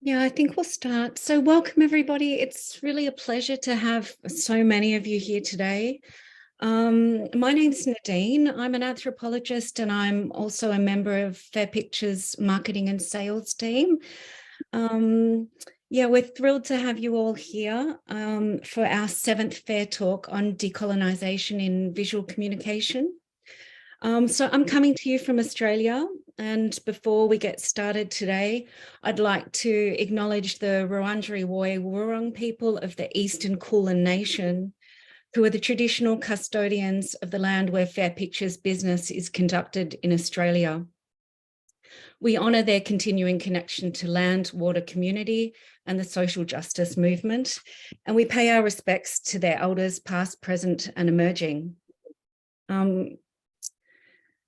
Yeah, I think we'll start. So welcome everybody. It's really a pleasure to have so many of you here today. My name's Nadine. I'm an anthropologist and I'm also a member of Fairpicture's marketing and sales team. Yeah, we're thrilled to have you all here for our 7th FairTalk on decolonisation in visual communication. So I'm coming to you from Australia, and before we get started today, I'd like to acknowledge the Wurundjeri Woi-wurrung people of the Eastern Kulin Nation, who are the traditional custodians of the land where Fairpicture's business is conducted in Australia. We honour their continuing connection to land, water, community, and the social justice movement, and we pay our respects to their elders, past, present, and emerging.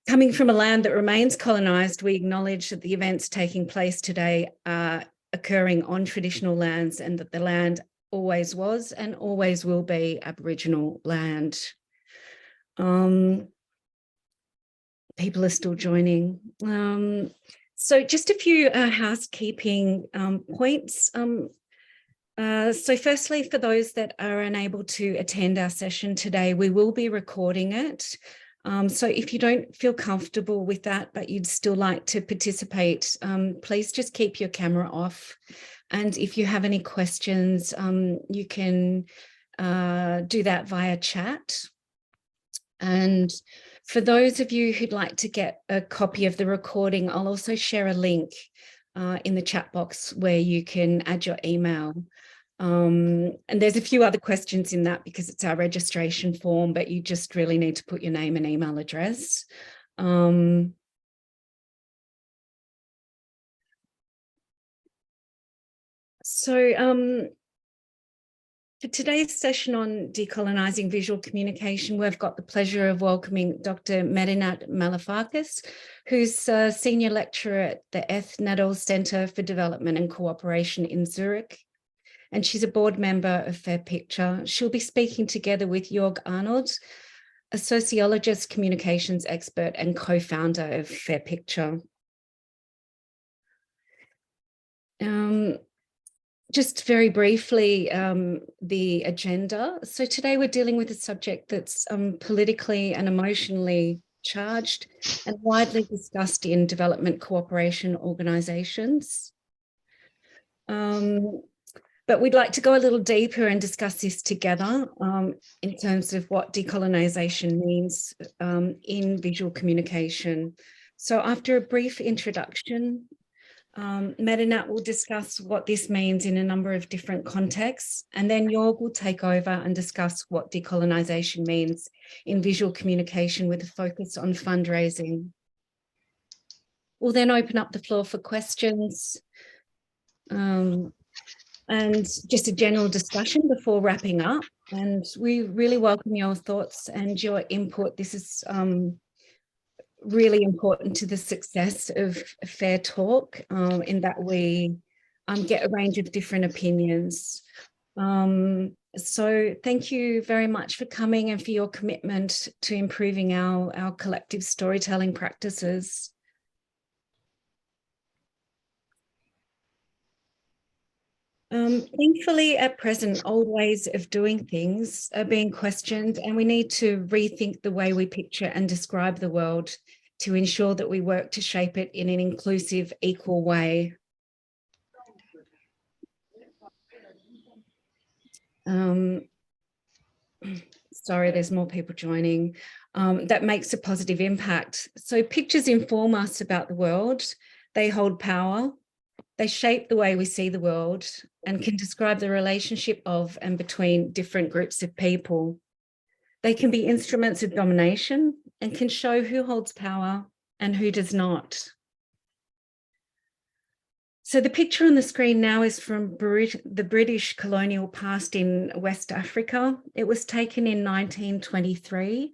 Coming from a land that remains colonised, we acknowledge that the events taking place today are occurring on traditional lands and that the land always was and always will be Aboriginal land. People are still joining. So just a few housekeeping points. So firstly, for those that are unable to attend our session today, we will be recording it. So if you don't feel comfortable with that, but you'd still like to participate, please just keep your camera off. And if you have any questions, you can do that via chat. And for those of you who'd like to get a copy of the recording, I'll also share a link in the chat box where you can add your email. And there's a few other questions in that because it's our registration form, but you just really need to put your name and email address. For today's session on decolonising visual communication, we've got the pleasure of welcoming Dr. Medinat Malefakis, who's a senior lecturer at the ETH Center for Development and Cooperation in Zurich. And she's a board member of Fairpicture. She'll be speaking together with Jörg Arnold, a sociologist, communications expert, and co-founder of Fairpicture. Just very briefly, the agenda. So today we're dealing with a subject that's politically and emotionally charged and widely discussed in development cooperation organisations. But we'd like to go a little deeper and discuss this together in terms of what decolonisation means in visual communication. So after a brief introduction, Medinat will discuss what this means in a number of different contexts, and then Jörg will take over and discuss what decolonisation means in visual communication with a focus on fundraising. We'll then open up the floor for questions. And just a general discussion before wrapping up. And we really welcome your thoughts and your input. This is really important to the success of FairTalk in that we get a range of different opinions. So thank you very much for coming and for your commitment to improving our collective storytelling practices. Thankfully, at present, old ways of doing things are being questioned, and we need to rethink the way we picture and describe the world to ensure that we work to shape it in an inclusive, equal way. Sorry, there's more people joining. That makes a positive impact. So pictures inform us about the world. They hold power. They shape the way we see the world and can describe the relationship of and between different groups of people. They can be instruments of domination and can show who holds power and who does not. So the picture on the screen now is from the British colonial past in West Africa. It was taken in 1923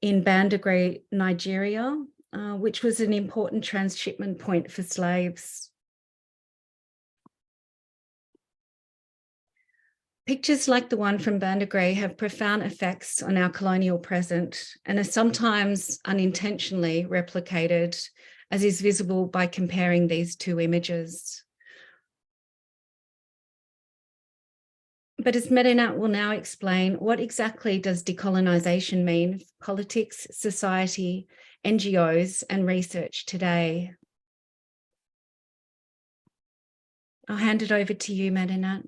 in Bandagry, Nigeria, which was an important transshipment point for slaves. Pictures like the one from Bandagry have profound effects on our colonial present and are sometimes unintentionally replicated, as is visible by comparing these two images. But as Medinat will now explain, what exactly does decolonisation mean for politics, society, NGOs, and research today? I'll hand it over to you, Medinat.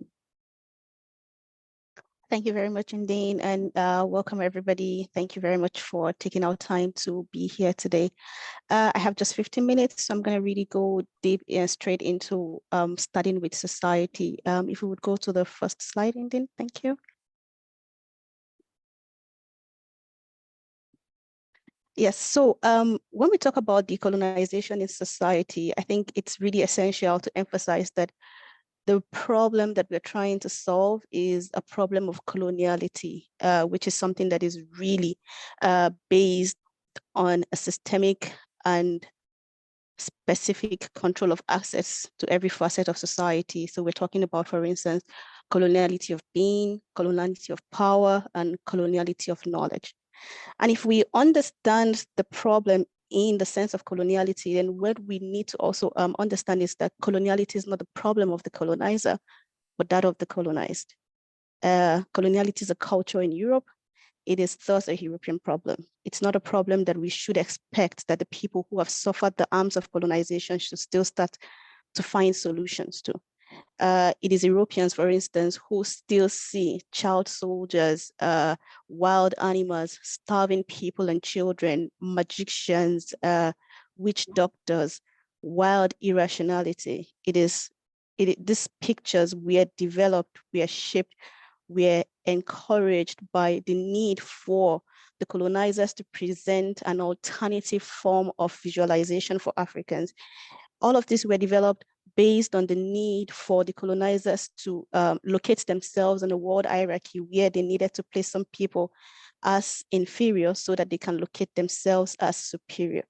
Thank you very much, Undine, and welcome everybody. Thank you very much for taking our time to be here today. I have just 15 minutes, so I'm going to really go deep and straight into starting with society. If we would go to the first slide, Undine, thank you. Yes, so when we talk about decolonization in society, I think it's really essential to emphasize that the problem that we're trying to solve is a problem of coloniality, which is something that is really based on a systemic and specific control of access to every facet of society. So we're talking about, for instance, coloniality of being, coloniality of power, and coloniality of knowledge. And if we understand the problem in the sense of coloniality, then what we need to also understand is that coloniality is not the problem of the colonizer, but that of the colonized. Coloniality is a culture in Europe. It is thus a European problem. It's not a problem that we should expect that the people who have suffered the arms of colonization should still start to find solutions to. It is Europeans, for instance, who still see child soldiers, wild animals, starving people and children, magicians, witch doctors, wild irrationality. These pictures were developed, were shaped, were encouraged by the need for the colonizers to present an alternative form of visualization for Africans. All of these were developed based on the need for the colonizers to locate themselves in a world hierarchy where they needed to place some people as inferior so that they can locate themselves as superior.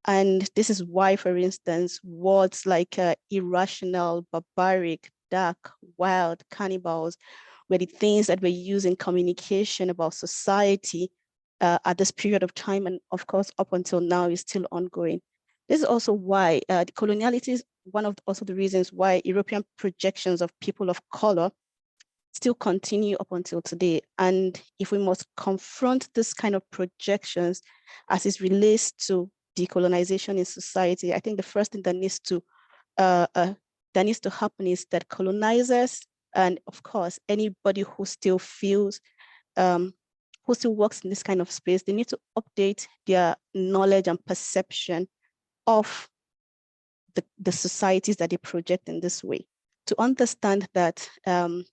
And this is why, for instance, words like irrational, barbaric, dark, wild, cannibals were the things that were used in communication about society at this period of time. And of course, up until now is still ongoing. This is also why the coloniality is one of also the reasons why European projections of people of color still continue up until today. And if we must confront this kind of projections as it relates to decolonization in society, I think the first thing that needs to happen is that colonizers, and of course, anybody who still feels, who still works in this kind of space, they need to update their knowledge and perception of the societies that they project in this way, to understand that the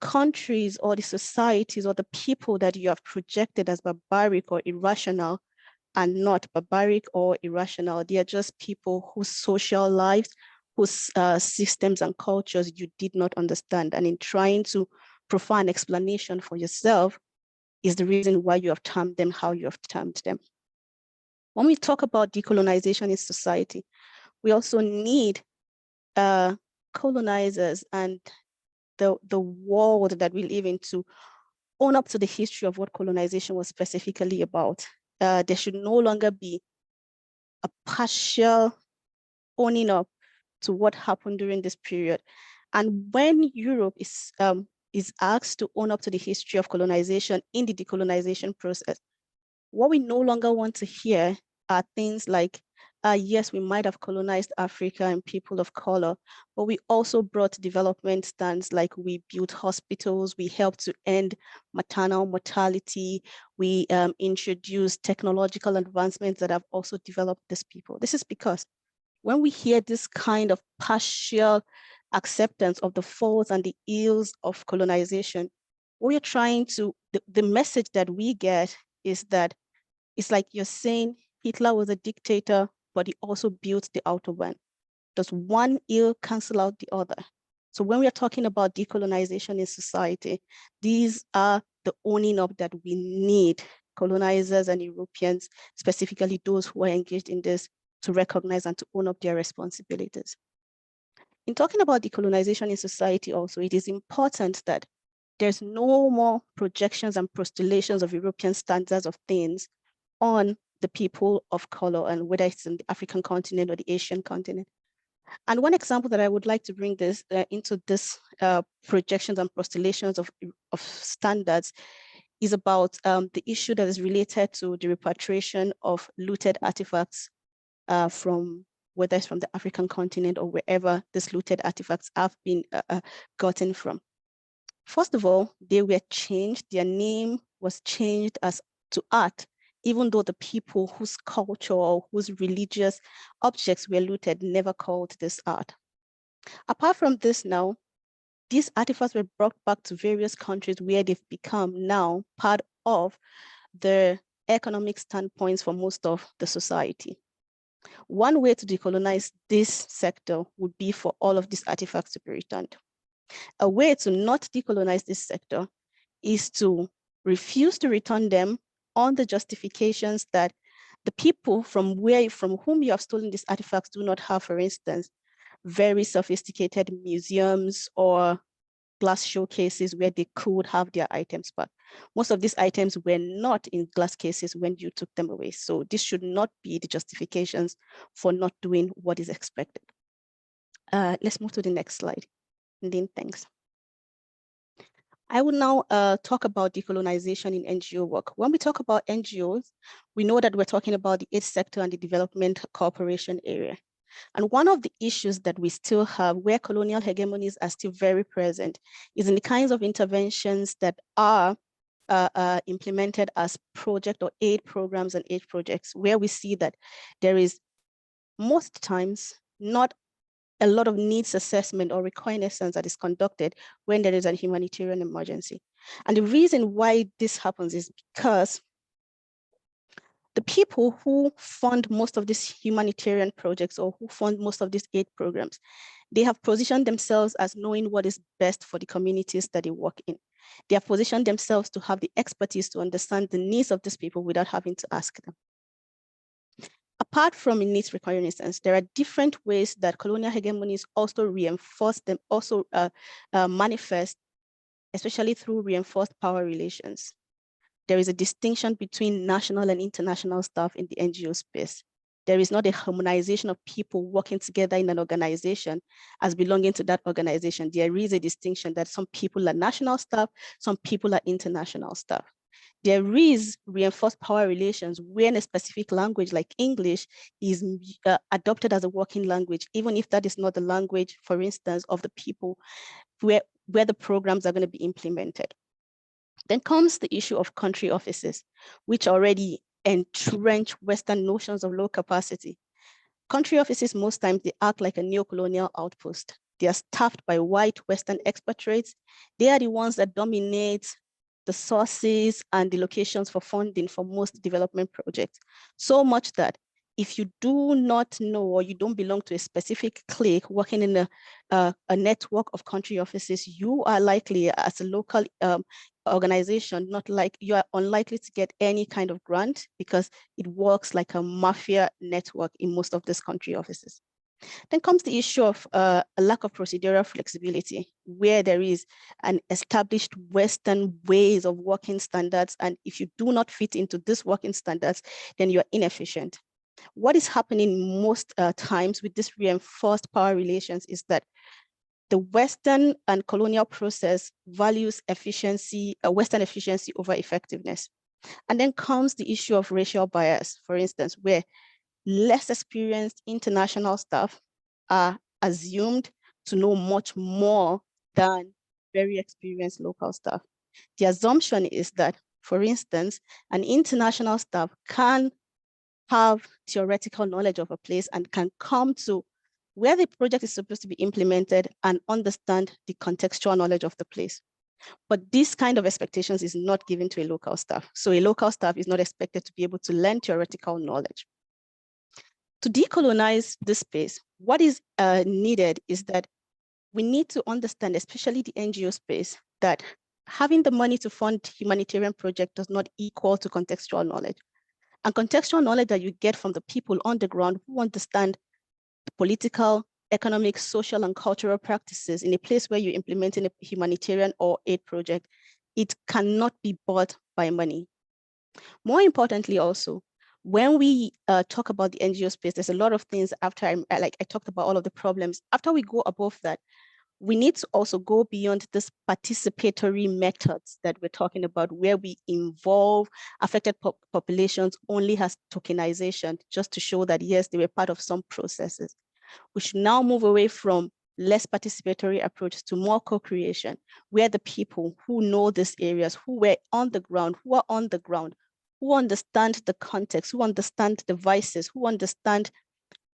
countries or the societies or the people that you have projected as barbaric or irrational are not barbaric or irrational. They are just people whose social lives, whose systems and cultures you did not understand. And in trying to provide an explanation for yourself is the reason why you have termed them how you have termed them. When we talk about decolonization in society, we also need colonizers and the world that we live in to own up to the history of what colonization was specifically about. There should no longer be a partial owning up to what happened during this period. And when Europe is asked to own up to the history of colonization in the decolonization process, what we no longer want to hear are things like, yes, we might have colonized Africa and people of color, but we also brought development stands like we built hospitals, we helped to end maternal mortality, we introduced technological advancements that have also developed these people. This is because when we hear this kind of partial acceptance of the faults and the ills of colonization, what we're trying to, the message that we get is that it's like you're saying Hitler was a dictator, but he also built the outer one. Does one ill cancel out the other? So when we are talking about decolonization in society, these are the owning up that we need colonizers and Europeans, specifically those who are engaged in this, to recognize and to own up their responsibilities. In talking about decolonization in society also, it is important that there's no more projections and postulations of European standards of things on the people of color, and whether it's in the African continent or the Asian continent. And one example that I would like to bring this into this projections and postulations of standards is about the issue that is related to the repatriation of looted artifacts from, whether it's from the African continent or wherever these looted artifacts have been gotten from. First of all, they were changed, their name was changed as to art, even though the people whose culture or whose religious objects were looted never called this art. Apart from this now, these artifacts were brought back to various countries where they've become now part of the economic standpoints for most of the society. One way to decolonize this sector would be for all of these artifacts to be returned. A way to not decolonize this sector is to refuse to return them on the justifications that the people from whom you have stolen these artifacts do not have, for instance, very sophisticated museums or glass showcases where they could have their items back. Most of these items were not in glass cases when you took them away. So this should not be the justifications for not doing what is expected. Let's move to the next slide. Dean, thanks. I will now talk about decolonization in NGO work. When we talk about NGOs, we know that we're talking about the ETH sector and the development cooperation area. And one of the issues that we still have where colonial hegemonies are still very present is in the kinds of interventions that are implemented as project or aid programs and aid projects, where we see that there is most times not a lot of needs assessment or reconnaissance that is conducted when there is a humanitarian emergency. And the reason why this happens is because the people who fund most of these humanitarian projects or who fund most of these aid programs, they have positioned themselves as knowing what is best for the communities that they work in. They have positioned themselves to have the expertise to understand the needs of these people without having to ask them. Apart from needs reconnaissance, there are different ways that colonial hegemonies also reinforce them, manifest, especially through reinforced power relations. There is a distinction between national and international staff in the NGO space. There is not a harmonization of people working together in an organization as belonging to that organization. There is a distinction that some people are national staff, some people are international staff. There is reinforced power relations when a specific language like English is adopted as a working language, even if that is not the language, for instance, of the people where the programs are going to be implemented. Then comes the issue of country offices, which already entrench Western notions of low capacity. Country offices, most times, they act like a neo-colonial outpost. They are staffed by white Western expatriates. They are the ones that dominate the sources and the locations for funding for most development projects. So much that if you do not know or you don't belong to a specific clique working in a network of country offices, you are likely, as a local organization, you are unlikely to get any kind of grant because it works like a mafia network in most of these country offices. Then comes the issue of a lack of procedural flexibility, where there is an established Western ways of working standards. And if you do not fit into these working standards, then you're inefficient. What is happening most times with this reinforced power relations is that the Western and colonial process values efficiency, Western efficiency over effectiveness. And then comes the issue of racial bias, for instance, where less experienced international staff are assumed to know much more than very experienced local staff. The assumption is that, for instance, an international staff can have theoretical knowledge of a place and can come to where the project is supposed to be implemented and understand the contextual knowledge of the place. But this kind of expectations is not given to a local staff. So a local staff is not expected to be able to learn theoretical knowledge. To decolonize this space, what is needed is that we need to understand, especially the NGO space, that having the money to fund humanitarian project does not equal to contextual knowledge. And contextual knowledge that you get from the people on the ground who understand the political, economic, social, and cultural practices in a place where you're implementing a humanitarian or aid project, it cannot be bought by money. More importantly also, when we talk about the NGO space, there's a lot of things after I talked about all of the problems. After we go above that, we need to also go beyond this participatory methods that we're talking about, where we involve affected populations only as tokenization, just to show that, yes, they were part of some processes. We should now move away from less participatory approach to more co-creation, where the people who know these areas, who were on the ground, who are on the ground, who understand the context, who understand the voices, who understand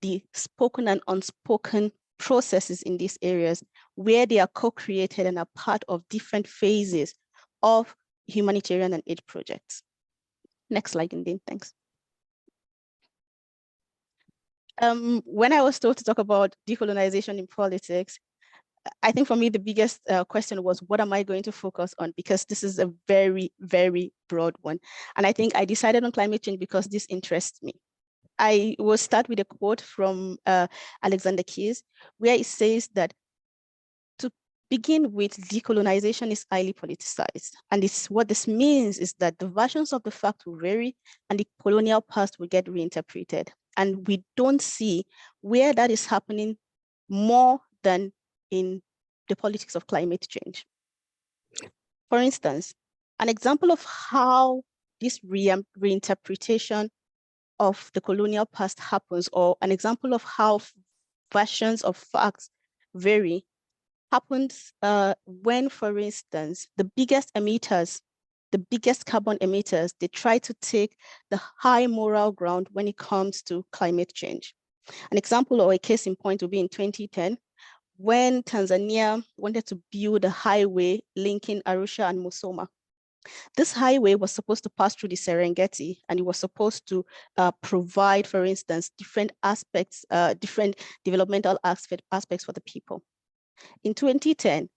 the spoken and unspoken processes in these areas, where they are co-created and are part of different phases of humanitarian and aid projects. Next slide, Indine, thanks. When I was told to talk about decolonization in politics, I think for me, the biggest question was, what am I going to focus on? Because this is a very, very broad one. And I think I decided on climate change because this interests me. I will start with a quote from Alexander Keys, where it says that to begin with, decolonization is highly politicized. And what this means is that the versions of the fact will vary and the colonial past will get reinterpreted. And we don't see where that is happening more than in the politics of climate change. For instance, an example of how this reinterpretation of the colonial past happens, or an example of how versions of facts vary, happens when, for instance, the biggest emitters, the biggest carbon emitters, they try to take the high moral ground when it comes to climate change. An example or a case in point would be in 2010, when Tanzania wanted to build a highway linking Arusha and Musoma. This highway was supposed to pass through the Serengeti, and it was supposed to provide, for instance, different aspects, different developmental aspects for the people. In 2010,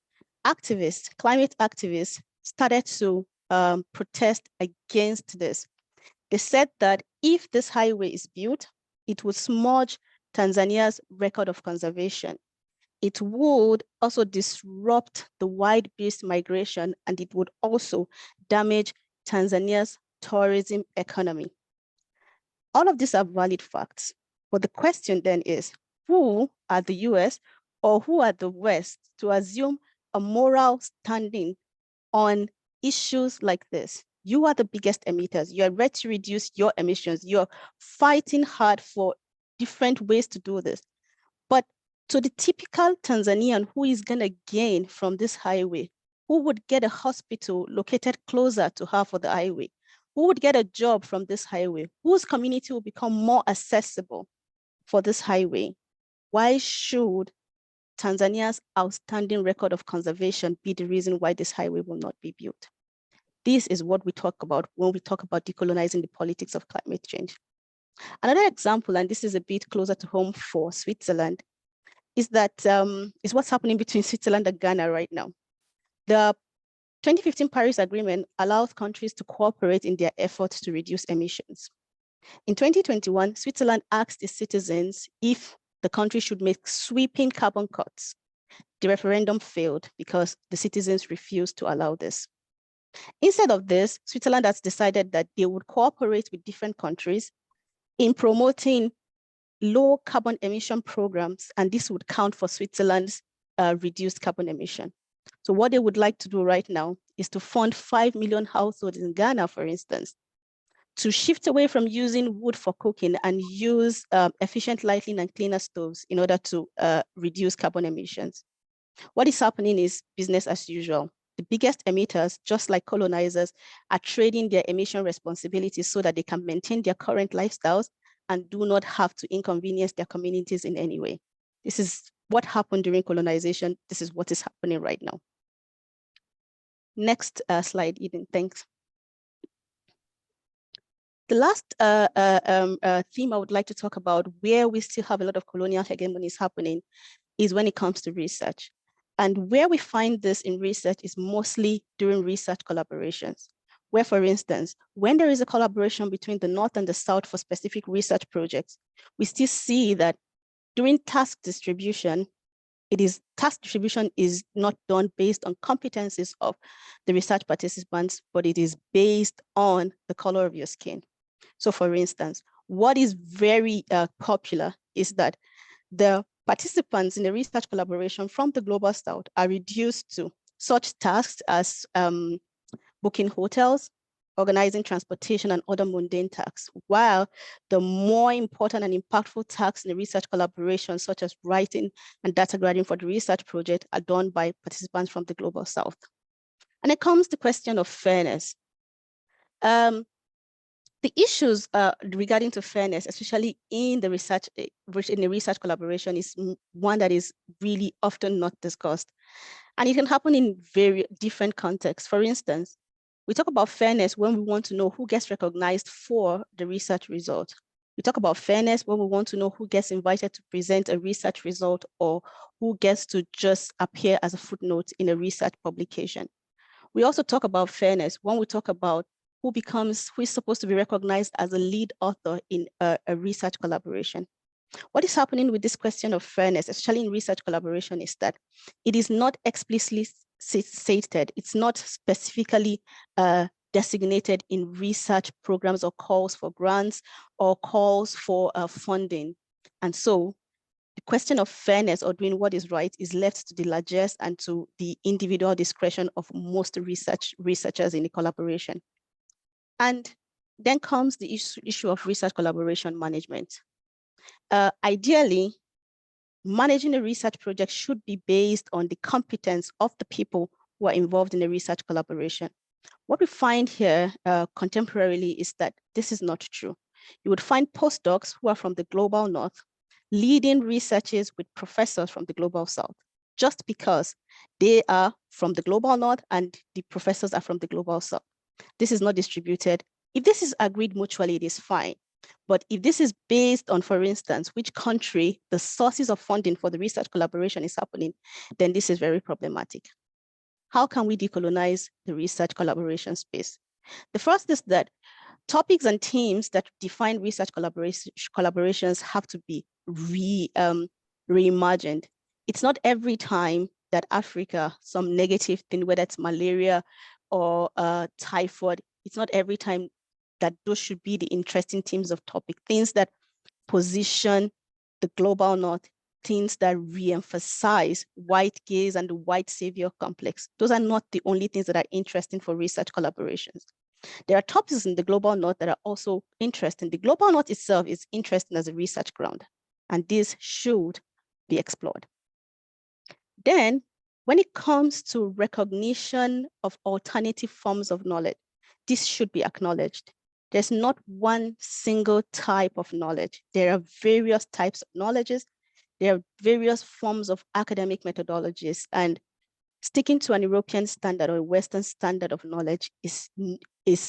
activists, climate activists, started to protest against this. They said that if this highway is built, it would smudge Tanzania's record of conservation. It would also disrupt the wide-based migration, and it would also damage Tanzania's tourism economy. All of these are valid facts, but the question then is, who are the US or who are the West to assume a moral standing on issues like this? You are the biggest emitters. You are ready to reduce your emissions. You're fighting hard for different ways to do this. But to the typical Tanzanian, who is going to gain from this highway? Who would get a hospital located closer to her for the highway? Who would get a job from this highway? Whose community will become more accessible for this highway? Why should Tanzania's outstanding record of conservation be the reason why this highway will not be built? This is what we talk about when we talk about decolonizing the politics of climate change. Another example, and this is a bit closer to home for Switzerland, is that is what's happening between Switzerland and Ghana right now. The 2015 Paris Agreement allows countries to cooperate in their efforts to reduce emissions. In 2021, Switzerland asked its citizens if the country should make sweeping carbon cuts. The referendum failed because the citizens refused to allow this. Instead of this, Switzerland has decided that they would cooperate with different countries in promoting low carbon emission programs, and this would count for Switzerland's reduced carbon emission. So what they would like to do right now is to fund 5 million households in Ghana, for instance, to shift away from using wood for cooking and use efficient lighting and cleaner stoves in order to reduce carbon emissions. What is happening is business as usual. The biggest emitters, just like colonizers, are trading their emission responsibilities so that they can maintain their current lifestyles and do not have to inconvenience their communities in any way. This is what happened during colonization. This is what is happening right now. Next slide, Eden, thanks. The last theme I would like to talk about, where we still have a lot of colonial hegemonies happening, is when it comes to research. And where we find this in research is mostly during research collaborations, where, for instance, when there is a collaboration between the North and the South for specific research projects, we still see that during task distribution, task distribution is not done based on competencies of the research participants, but it is based on the color of your skin. So for instance, what is very popular is that the participants in the research collaboration from the Global South are reduced to such tasks as booking hotels, organizing transportation, and other mundane tasks, while the more important and impactful tasks in the research collaboration, such as writing and data gathering for the research project, are done by participants from the Global South. And it comes to the question of fairness. The issues regarding to fairness, especially in the research collaboration, is one that is really often not discussed. And it can happen in very different contexts. For instance, we talk about fairness when we want to know who gets recognized for the research result. We talk about fairness when we want to know who gets invited to present a research result or who gets to just appear as a footnote in a research publication. We also talk about fairness when we talk about who is supposed to be recognized as a lead author in a research collaboration. What is happening with this question of fairness, especially in research collaboration, is that it is not explicitly stated, it's not specifically designated in research programs or calls for grants or calls for funding. And so the question of fairness or doing what is right is left to the largesse and to the individual discretion of most researchers in the collaboration. And then comes the issue of research collaboration management. Ideally, managing a research project should be based on the competence of the people who are involved in a research collaboration. What we find here contemporarily is that this is not true. You would find postdocs who are from the Global North leading researches with professors from the Global South, just because they are from the Global North and the professors are from the Global South. This is not distributed. If this is agreed mutually, it is fine. But if this is based on, for instance, which country the sources of funding for the research collaboration is happening, then this is very problematic. How can we decolonize the research collaboration space? The first is that topics and themes that define research collaborations have to be reimagined. It's not every time that Africa, some negative thing, whether it's malaria or typhoid, it's not every time that those should be the interesting themes of topic, things that position the Global North, things that re-emphasize white gaze and the white savior complex. Those are not the only things that are interesting for research collaborations. There are topics in the Global North that are also interesting. The Global North itself is interesting as a research ground, and this should be explored. Then, when it comes to recognition of alternative forms of knowledge, this should be acknowledged. There's not one single type of knowledge. There are various types of knowledges. There are various forms of academic methodologies, and sticking to an European standard or a Western standard of knowledge is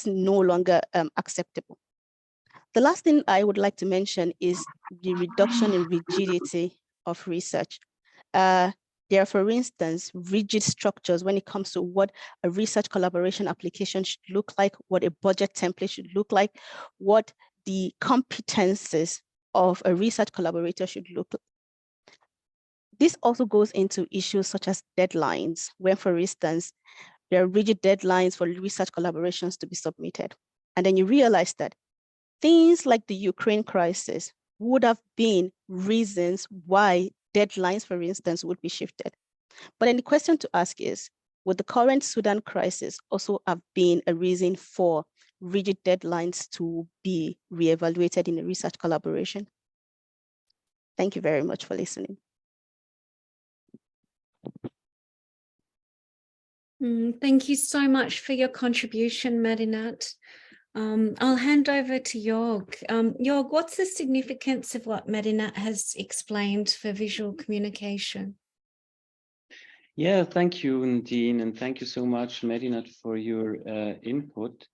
no longer acceptable. The last thing I would like to mention is the reduction in rigidity of research. There are, for instance, rigid structures when it comes to what a research collaboration application should look like, what a budget template should look like, what the competences of a research collaborator should look like. This also goes into issues such as deadlines, where, for instance, there are rigid deadlines for research collaborations to be submitted. And then you realize that things like the Ukraine crisis would have been reasons why deadlines, for instance, would be shifted. But then the question to ask is, would the current Sudan crisis also have been a reason for rigid deadlines to be reevaluated in a research collaboration? Thank you very much for listening. Thank you so much for your contribution, Medinat. I'll hand over to Jörg. Jörg, what's the significance of what Medinat has explained for visual communication? Yeah, thank you, Nadine, and thank you so much, Medinat, for your input.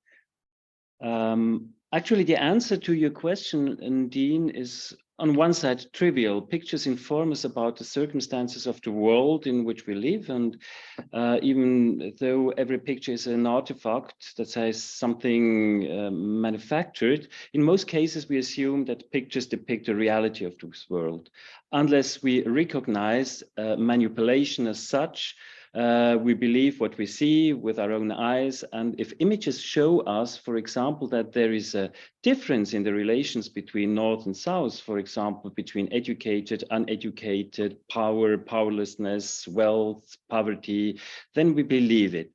Actually, the answer to your question, Nadine, is on one side trivial. Pictures inform us about the circumstances of the world in which we live, and even though every picture is an artifact that says something manufactured, in most cases we assume that pictures depict the reality of this world. Unless we recognize manipulation as such, We believe what we see with our own eyes. And if images show us, for example, that there is a difference in the relations between North and South, for example, between educated, uneducated, power, powerlessness, wealth, poverty, then we believe it.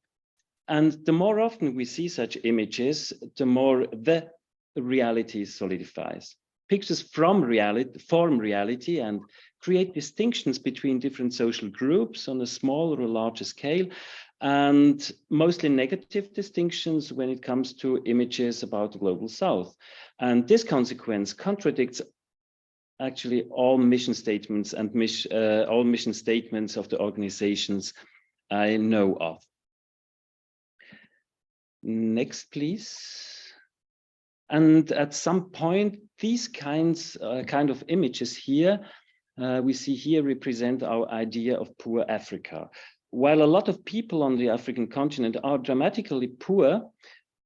And the more often we see such images, the more the reality solidifies. Pictures from reality form reality and create distinctions between different social groups on a smaller or larger scale, and mostly negative distinctions when it comes to images about the global South. And this consequence contradicts actually all mission statements and all mission statements of the organizations I know of. Next, please. And at some point, these kind of images here, we see here represent our idea of poor Africa. While a lot of people on the African continent are dramatically poor,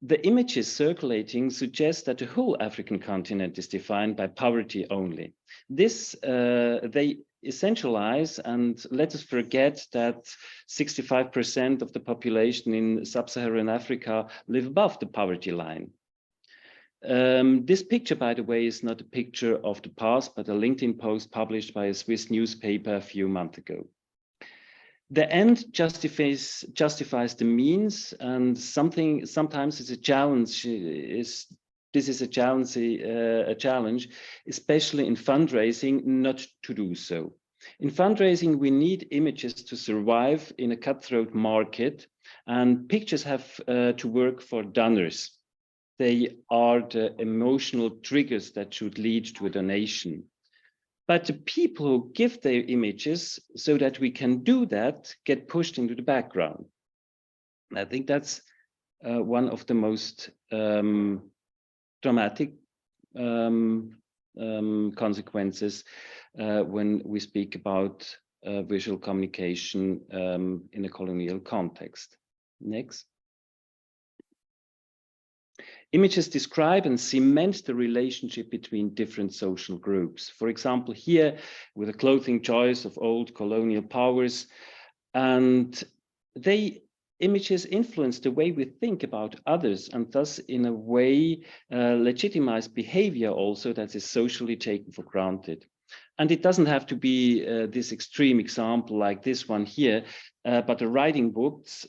the images circulating suggest that the whole African continent is defined by poverty only. This, they essentialize and let us forget that 65% of the population in sub-Saharan Africa live above the poverty line. This picture, by the way, is not a picture of the past, but a LinkedIn post published by a Swiss newspaper a few months ago. The end justifies the means, and sometimes it's a challenge. This is a challenge, especially in fundraising, not to do so. In fundraising, we need images to survive in a cutthroat market, and pictures have to work for donors. They are the emotional triggers that should lead to a donation. But the people who give their images so that we can do that get pushed into the background. And I think that's one of the most dramatic consequences when we speak about visual communication in a colonial context. Next. Images describe and cement the relationship between different social groups. For example, here with a clothing choice of old colonial powers, and images influence the way we think about others, and thus in a way legitimize behavior also that is socially taken for granted. And it doesn't have to be this extreme example like this one here, but the writing boots,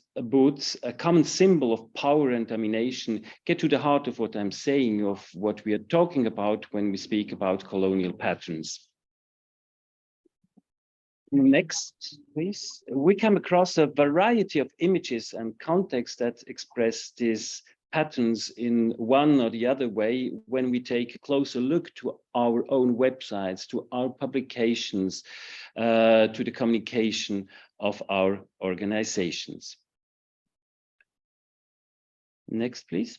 a common symbol of power and domination, get to the heart of what I'm saying, of what we are talking about when we speak about colonial patterns. Next, please. We come across a variety of images and contexts that express these patterns in one or the other way when we take a closer look to our own websites, to our publications, to the communication of our organizations. Next, please.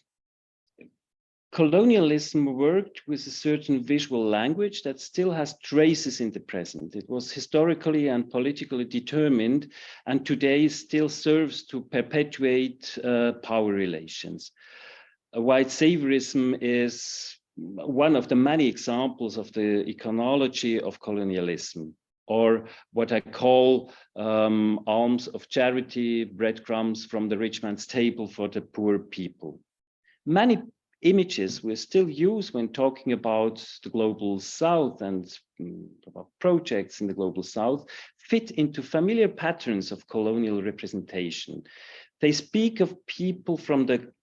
Colonialism worked with a certain visual language that still has traces in the present. It was historically and politically determined, and today still serves to perpetuate power relations. White saviorism is one of the many examples of the iconology of colonialism, or what I call alms of charity, breadcrumbs from the rich man's table for the poor people. Many images we still use when talking about the global South and about projects in the global South fit into familiar patterns of colonial representation. They speak of people from the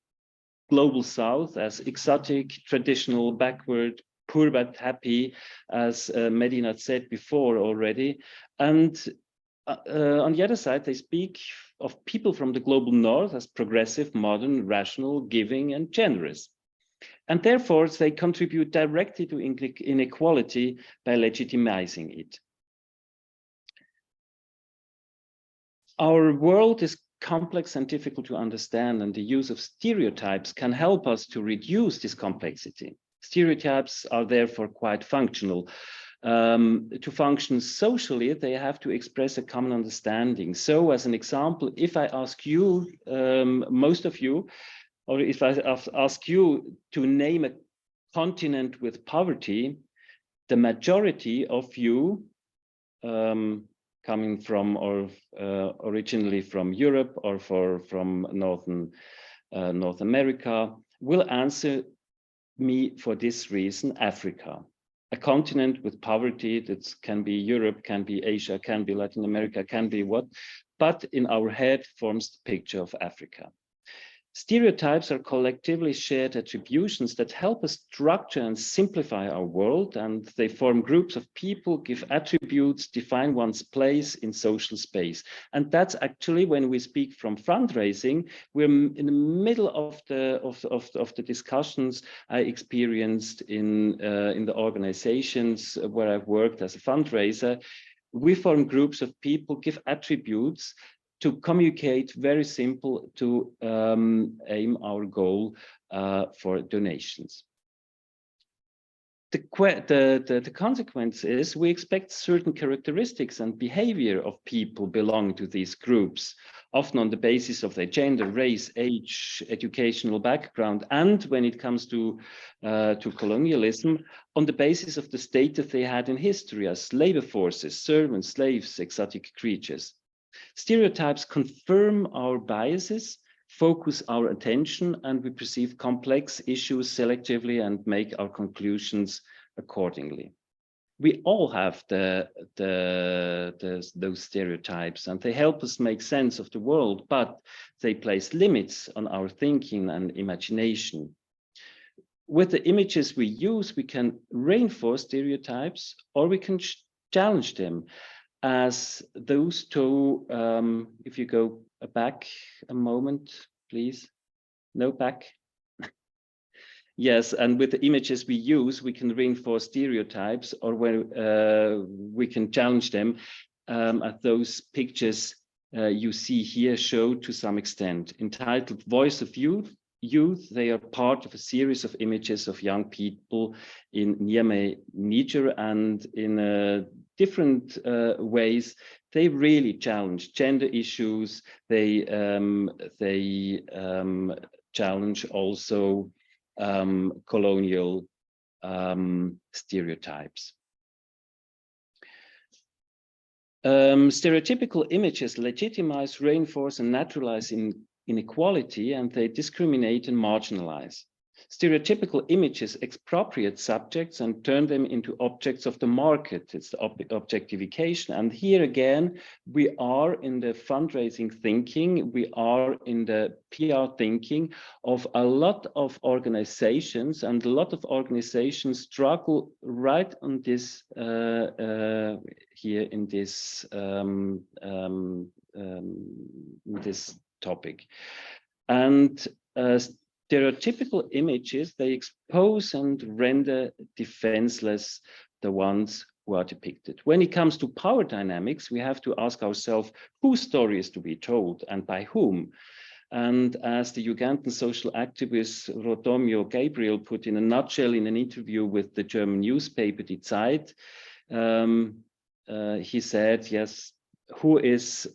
global South as exotic, traditional, backward, poor but happy, as Medinat said before already. And on the other side, they speak of people from the global North as progressive, modern, rational, giving, and generous. And therefore, they contribute directly to inequality by legitimizing it. Our world is complex and difficult to understand, and the use of stereotypes can help us to reduce this complexity. Stereotypes are therefore quite functional. To function socially, they have to express a common understanding. So as an example, if I ask you, most of you, or if I ask you to name a continent with poverty, the majority of you coming from or originally from Europe or from North America, will answer me for this reason, Africa. A continent with poverty, that can be Europe, can be Asia, can be Latin America, can be what, but in our head forms the picture of Africa. Stereotypes are collectively shared attributions that help us structure and simplify our world, and they form groups of people, give attributes, define one's place in social space. And that's actually, when we speak from fundraising, we're in the middle of the discussions I experienced in the organizations where I've worked as a fundraiser. We form groups of people, give attributes to communicate, very simple, to aim our goal for donations. The consequence is we expect certain characteristics and behavior of people belonging to these groups, often on the basis of their gender, race, age, educational background, and when it comes to colonialism, on the basis of the status they had in history as labor forces, servants, slaves, exotic creatures. Stereotypes confirm our biases, focus our attention, and we perceive complex issues selectively and make our conclusions accordingly. We all have those stereotypes, and they help us make sense of the world, but they place limits on our thinking and imagination. With the images we use, we can reinforce stereotypes, or we can challenge them. As those two, if you go back a moment, please. No, back. Yes, and with the images we use, we can reinforce stereotypes, or when we can challenge them. As those pictures you see here show to some extent. Entitled Voice of Youth, they are part of a series of images of young people in Niamey, Niger, and in different ways. They really challenge gender issues. They challenge also colonial stereotypes. Stereotypical images legitimize, reinforce, and naturalize inequality, and they discriminate and marginalize. Stereotypical images expropriate subjects and turn them into objects of the market. It's the objectification. And here again, we are in the fundraising thinking, we are in the PR thinking of a lot of organizations, and a lot of organizations struggle right on this, here in this topic. And stereotypical images, they expose and render defenseless the ones who are depicted. When it comes to power dynamics, we have to ask ourselves whose story is to be told and by whom. And as the Ugandan social activist Rodomio Gabriel put in a nutshell in an interview with the German newspaper Die Zeit, he said, yes, who is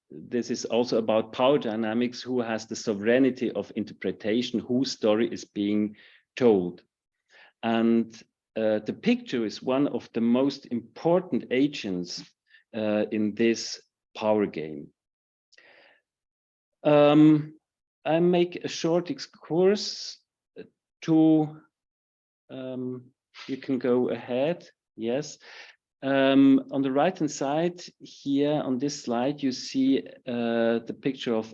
this is also about power dynamics, who has the sovereignty of interpretation, whose story is being told. And the picture is one of the most important agents in this power game. I make a short excursus to, you can go ahead, yes. On the right-hand side here on this slide, you see the picture of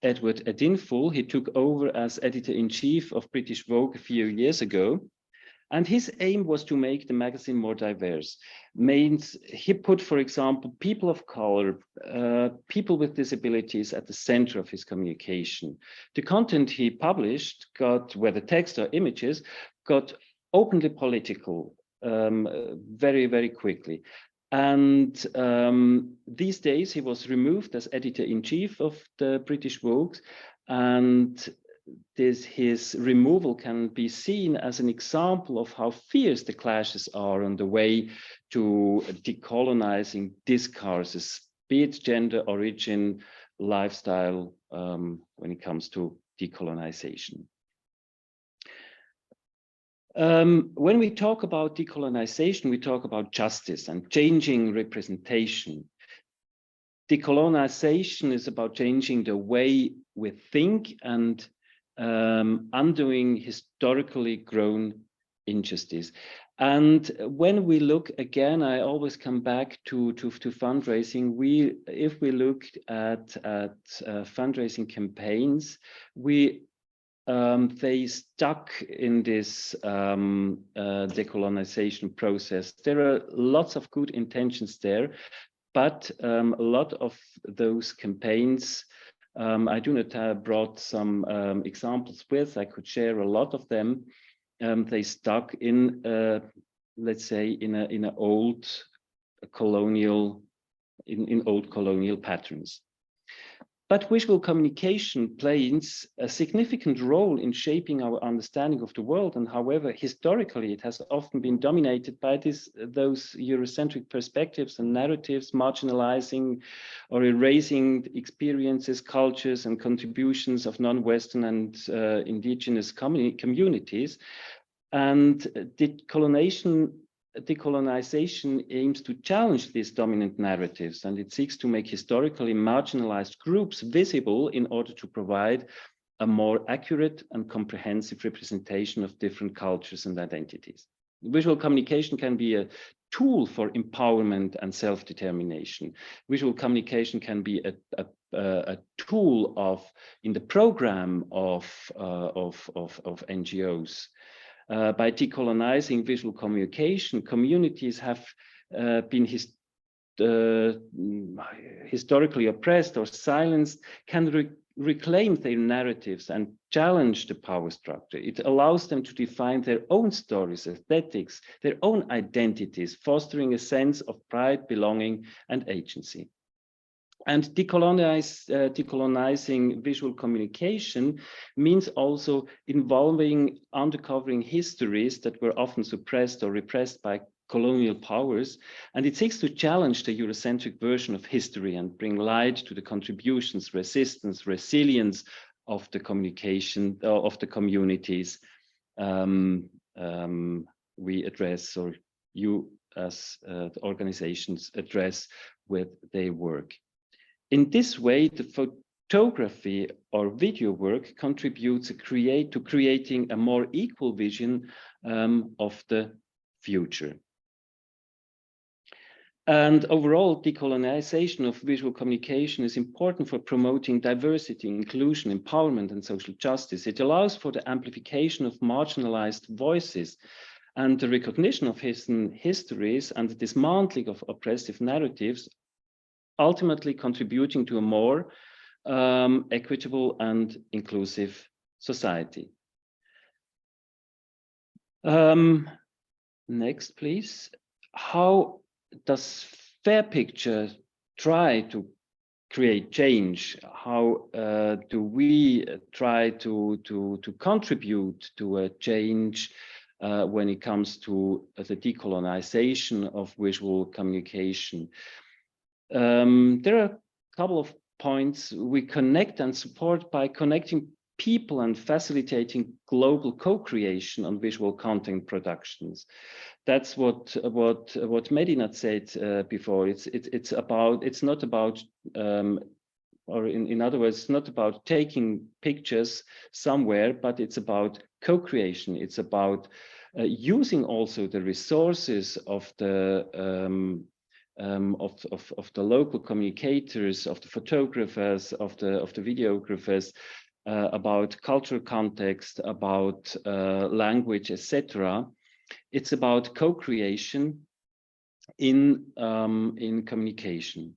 Edward Edinfull. He took over as editor-in-chief of British Vogue a few years ago. And his aim was to make the magazine more diverse. He put, for example, people of color, people with disabilities at the center of his communication. The content he published got, whether text or images, got openly political very, very quickly. And these days he was removed as editor-in-chief of the British Vogue, and his removal can be seen as an example of how fierce the clashes are on the way to decolonizing discourses, be it gender, origin, lifestyle, when it comes to decolonization. When we talk about decolonization, we talk about justice and changing representation. Decolonization is about changing the way we think and undoing historically grown injustice. And when we look again, I always come back to fundraising. If we look at fundraising campaigns, they stuck in this decolonization process. There are lots of good intentions there, but a lot of those campaigns, I do not have brought some examples with. I could share a lot of them. They stuck in, let's say, in old colonial patterns. But visual communication plays a significant role in shaping our understanding of the world. And however, historically, it has often been dominated by those Eurocentric perspectives and narratives, marginalizing or erasing experiences, cultures, and contributions of non-Western and indigenous communities. And decolonization aims to challenge these dominant narratives, and it seeks to make historically marginalized groups visible in order to provide a more accurate and comprehensive representation of different cultures and identities. Visual communication can be a tool for empowerment and self-determination. Visual communication can be a tool in the program of NGOs. By decolonizing visual communication, communities have been historically oppressed or silenced, can reclaim their narratives and challenge the power structure. It allows them to define their own stories, aesthetics, their own identities, fostering a sense of pride, belonging, and agency. And decolonizing visual communication means also uncovering histories that were often suppressed or repressed by colonial powers. And it seeks to challenge the Eurocentric version of history and bring light to the contributions, resistance, resilience of the communication of the communities we address, or you as the organizations address with their work. In this way, the photography or video work contributes to creating a more equal vision of the future. And overall, decolonization of visual communication is important for promoting diversity, inclusion, empowerment, and social justice. It allows for the amplification of marginalized voices and the recognition of hidden histories and the dismantling of oppressive narratives, ultimately contributing to a more equitable and inclusive society. Next, please. How does Fairpicture try to create change? How do we try to contribute to a change when it comes to the decolonization of visual communication? There are a couple of points. We connect and support by connecting people and facilitating global co-creation on visual content productions. That's what Medinat said before. It's not about or in other words, it's not about taking pictures somewhere, but it's about co-creation. It's about using also the resources of the local communicators, of the photographers, of the videographers, about cultural context, about language, etc. It's about co-creation in communication.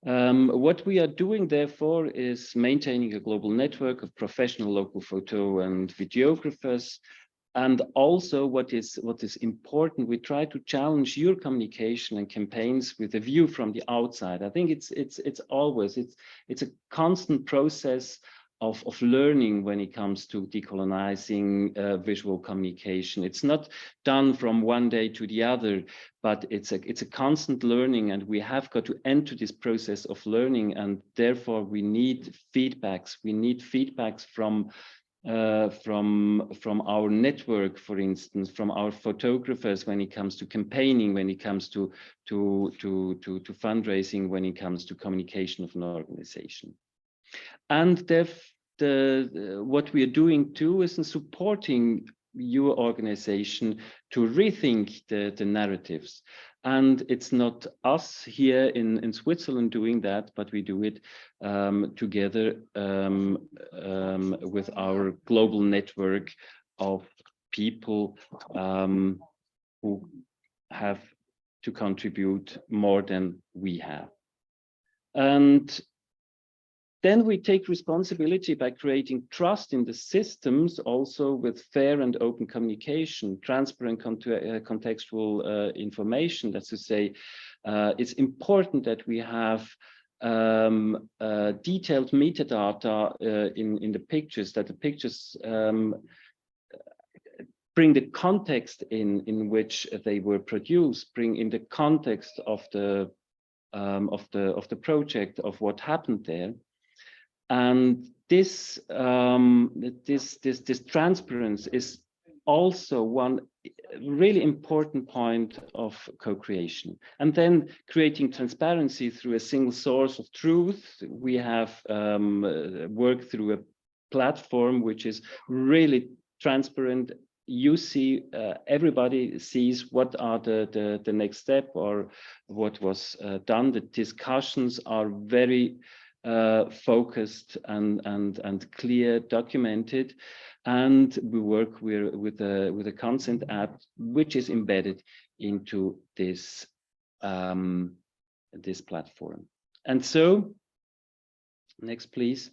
What we are doing, therefore, is maintaining a global network of professional local photo and videographers. And also what is important, we try to challenge your communication and campaigns with a view from the outside. I think it's a constant process of learning when it comes to decolonizing visual communication. It's not done from one day to the other, but it's a constant learning, and we have got to enter this process of learning, and therefore we need feedbacks. We need feedbacks from from our network, for instance, from our photographers when it comes to campaigning, when it comes to fundraising, when it comes to communication of an organization. And what we are doing too is in supporting your organization to rethink the narratives. And it's not us here in Switzerland doing that, but we do it together with our global network of people who have to contribute more than we have. And then we take responsibility by creating trust in the systems, also with fair and open communication, transparent contextual information. That's to say, it's important that we have detailed metadata in the pictures, that the pictures bring the context in which they were produced, bring in the context of the project, of what happened there. And this transparency is also one really important point of co-creation. And then creating transparency through a single source of truth. We have worked through a platform which is really transparent. You see, everybody sees what are the next step or what was done. The discussions are very focused and clear, documented, and we work with a consent app which is embedded into this this platform. And so, next please.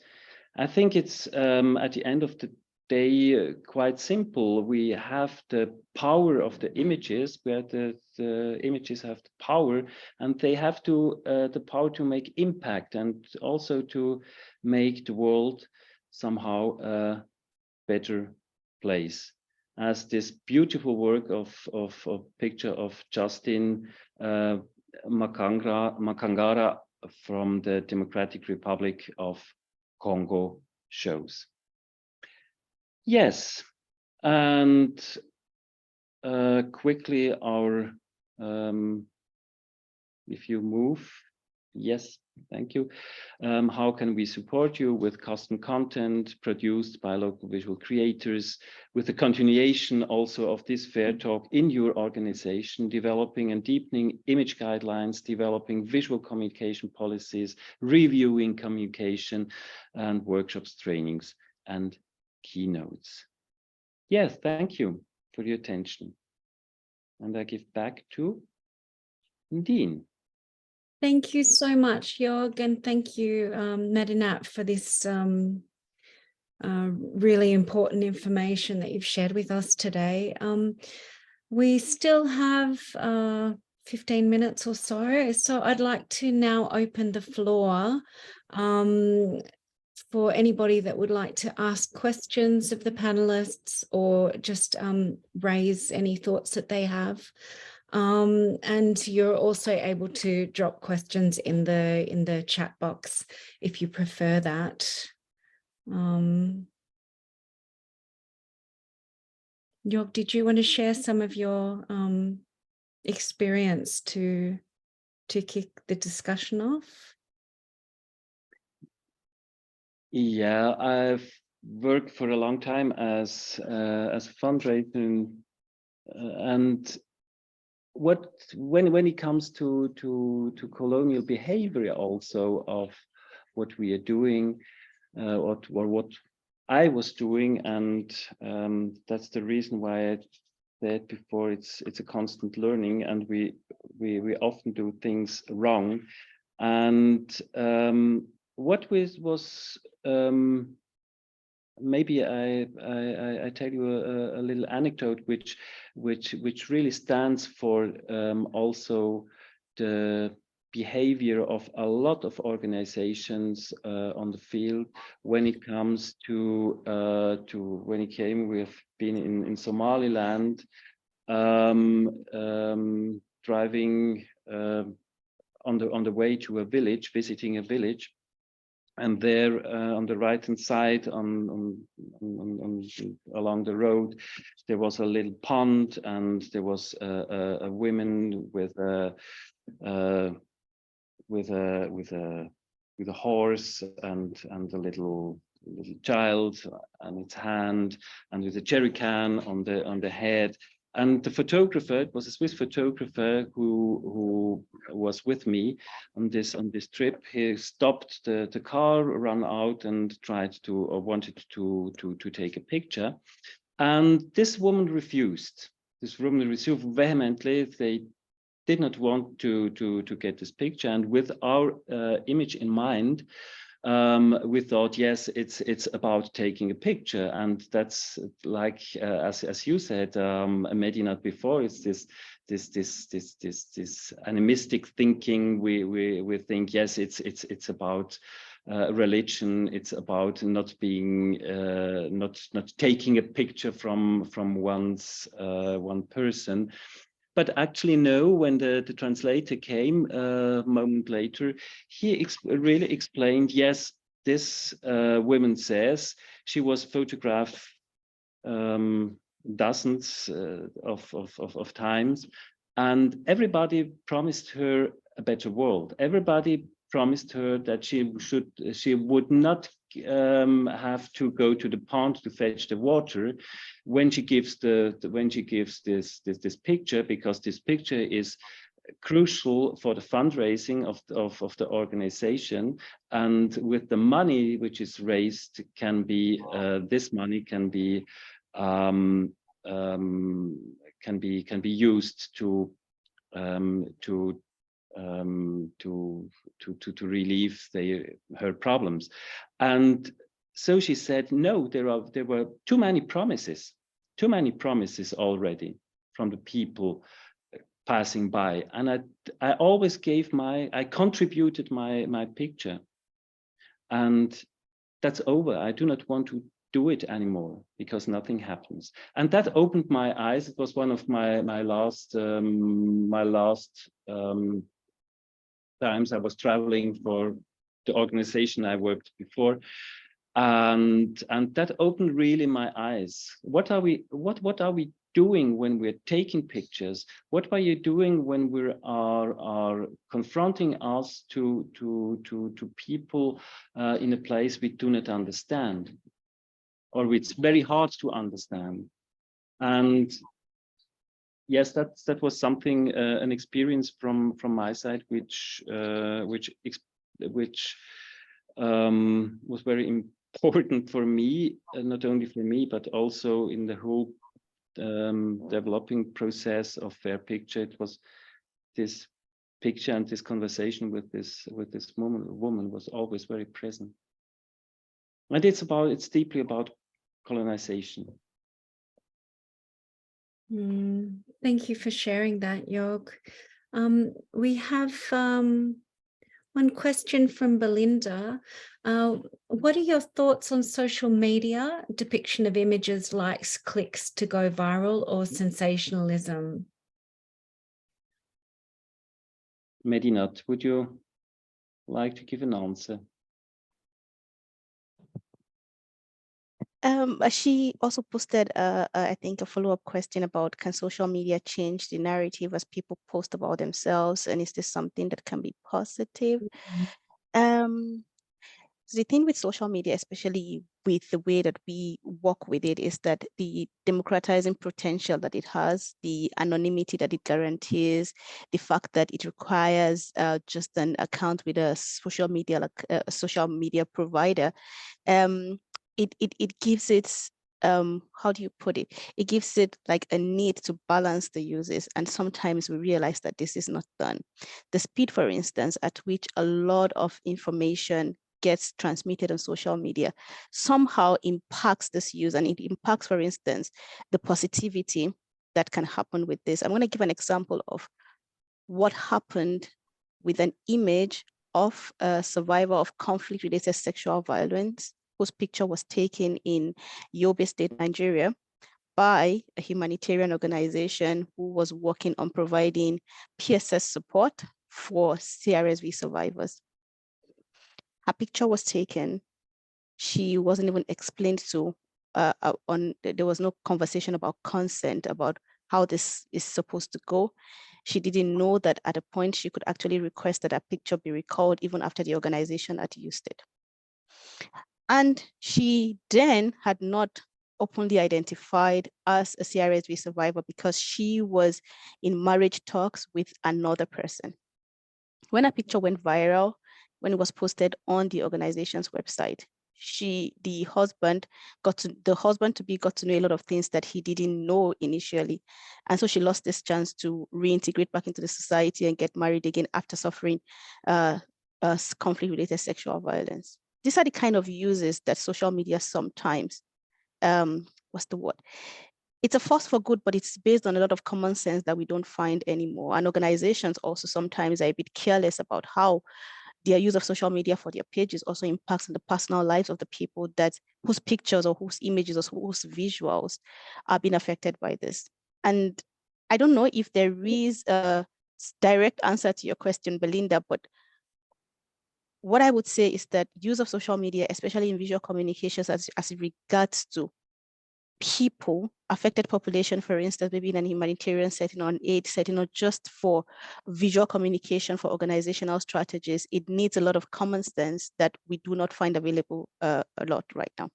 I think it's at the end of the day quite simple. We have the power of the images, where the images have the power, and they have the power to make impact and also to make the world somehow a better place. As this beautiful work of picture of Justin Makangara from the Democratic Republic of Congo shows. Yes, and quickly our, if you move, yes, thank you. How can we support you with custom content produced by local visual creators, with the continuation also of this FairTalk in your organization, developing and deepening image guidelines, developing visual communication policies, reviewing communication and workshops, trainings, and keynotes. Yes, thank you for your attention. And I give back to Dean. Thank you so much, Jörg, and thank you, Medinat, for this really important information that you've shared with us today. We still have 15 minutes or so, so I'd like to now open the floor for anybody that would like to ask questions of the panelists or just raise any thoughts that they have. And you're also able to drop questions in the chat box if you prefer that. Jörg, did you want to share some of your experience to kick the discussion off? Yeah, I've worked for a long time as a fundraiser, and when it comes to colonial behavior also of what we are doing, or what I was doing, and that's the reason why I said before it's a constant learning, and we often do things wrong, and what was maybe I tell you a little anecdote which really stands for also the behavior of a lot of organizations on the field when it comes to when it came. We've been in Somaliland, driving on the way to a village, visiting a village. And there on the right-hand side, along the road, there was a little pond, and there was a woman with a horse and a little child on its hand, and with a jerry can on the head. And the photographer, it was a Swiss photographer who was with me on this trip. He stopped the car, ran out, and wanted to take a picture. And this woman refused. This woman refused vehemently. They did not want to get this picture. And with our image in mind, we thought, yes, it's about taking a picture, and that's like as you said, Medinat, before, it's this animistic thinking. We think, yes, it's about religion. It's about not being not taking a picture from one person. But actually, no, when the translator came a moment later, he really explained, yes, this woman says she was photographed dozens of times, and everybody promised her a better world. Everybody promised her that she would not have to go to the pond to fetch the water when she gives this picture, because this picture is crucial for the fundraising of the organization. And with the money which is raised, this money can be used to relieve her problems. And so she said, no, there were too many promises already from the people passing by, and I always I contributed my picture, and that's over. I do not want to do it anymore because nothing happens. And that opened my eyes. It was one of my last times I was traveling for the organization I worked before, and that opened really my eyes. What are we doing when we're taking pictures? What are you doing when we are confronting us to people in a place we do not understand, or it's very hard to understand? And yes, that was something, an experience from my side, which was very important for me, not only for me, but also in the whole developing process of Fairpicture. It was this picture and this conversation with this woman was always very present. And it's deeply about colonization. Thank you for sharing that, Jörg. We have one question from Belinda. What are your thoughts on social media depiction of images, likes, clicks to go viral, or sensationalism? Medinat, would you like to give an answer? She also posted, I think, a follow-up question about, can social media change the narrative as people post about themselves? And is this something that can be positive? The thing with social media, especially with the way that we work with it, is that the democratizing potential that it has, the anonymity that it guarantees, the fact that it requires just an account with a social media provider, it gives it, how do you put it? It gives it like a need to balance the uses. And sometimes we realize that this is not done. The speed, for instance, at which a lot of information gets transmitted on social media somehow impacts this use, and it impacts, for instance, the positivity that can happen with this. I'm going to give an example of what happened with an image of a survivor of conflict-related sexual violence whose picture was taken in Yobe State, Nigeria, by a humanitarian organization who was working on providing PSS support for CRSV survivors. her picture was taken. She wasn't even explained to, there was no conversation about consent, about how this is supposed to go. She didn't know that at a point she could actually request that a picture be recalled even after the organization had used it. And she then had not openly identified as a CRSV survivor because she was in marriage talks with another person. When a picture went viral, when it was posted on the organization's website, the husband to be got to know a lot of things that he didn't know initially. And so she lost this chance to reintegrate back into the society and get married again after suffering conflict-related sexual violence. These are the kind of uses that social media sometimes, what's the word? It's a force for good, but it's based on a lot of common sense that we don't find anymore. And organizations also sometimes are a bit careless about how their use of social media for their pages also impacts on the personal lives of the people whose pictures or whose images or whose visuals are being affected by this. And I don't know if there is a direct answer to your question, Belinda, but what I would say is that use of social media, especially in visual communications as it regards to people, affected population, for instance, maybe in an humanitarian setting or an aid setting, or just for visual communication for organizational strategies, it needs a lot of common sense that we do not find available a lot right now.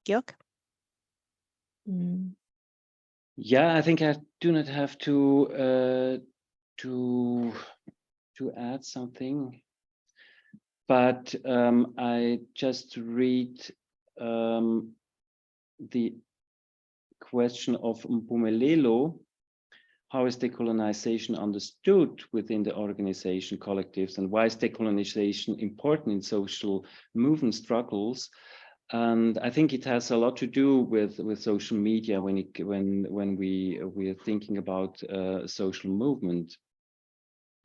Jörg? Yeah, I think I do not have to add something, but I just read the question of Mpumelelo. How is decolonization understood within the organization collectives, and why is decolonization important in social movement struggles? And I think it has a lot to do with social media when we are thinking about social movement.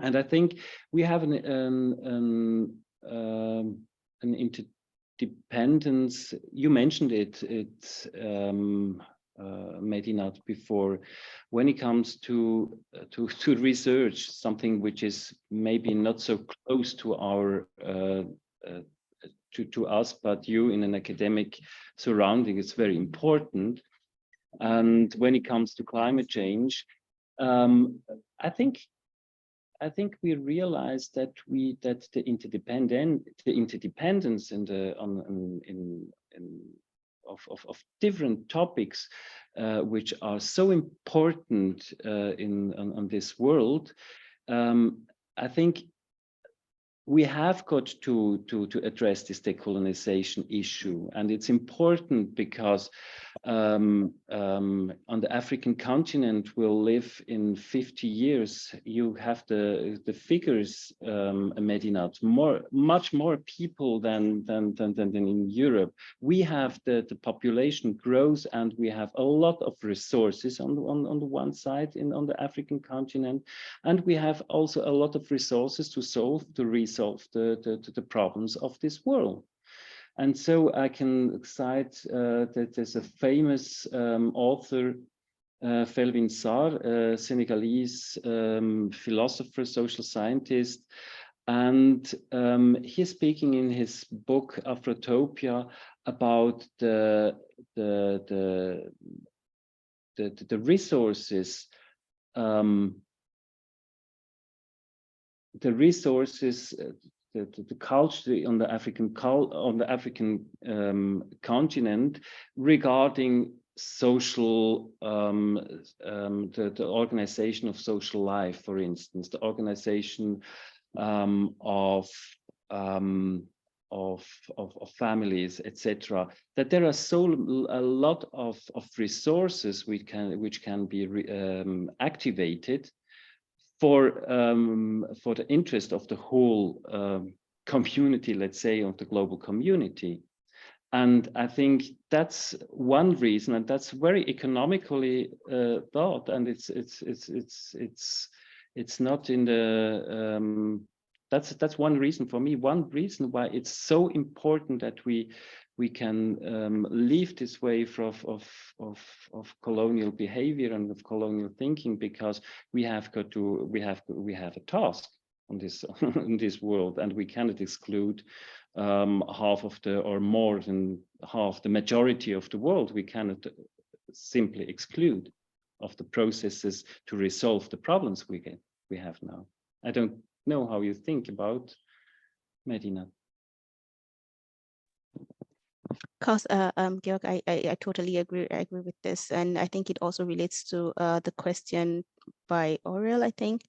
And I think we have an interdependence. You mentioned it, Medinat, before, when it comes to research, something which is maybe not so close to our to us, but you in an academic surrounding, it's very important. And when it comes to climate change, I think we realize that the interdependence of different topics which are so important on this world, I think we have got to address this decolonization issue, and it's important because on the African continent we'll live in 50 years. You have the figures, Medinat, much more people than in Europe. We have the population grows, and we have a lot of resources on the one side on the African continent, and we have also a lot of resources to resolve the problems of this world. And so I can cite that there's a famous author, Felwine Sarr, a Senegalese philosopher, social scientist, and he's speaking in his book Afrotopia about the resources. The culture on the African continent regarding social, the organization of social life, for instance, the organization of families, etc. That there are a lot of resources which can be activated for the interest of the whole community, let's say, of the global community. And I think that's one reason, and that's very economically thought, and it's not in the that's one reason for me. One reason why it's so important that we can leave this wave of colonial behavior and of colonial thinking, because we have a task. on this in this world, and we cannot exclude half of the, or more than half, the majority of the world. We cannot simply exclude of the processes to resolve the problems we have now. I don't know how you think about Medinat. Because Georg, I totally agree. I agree with this, and I think it also relates to the question by Aurel, I think,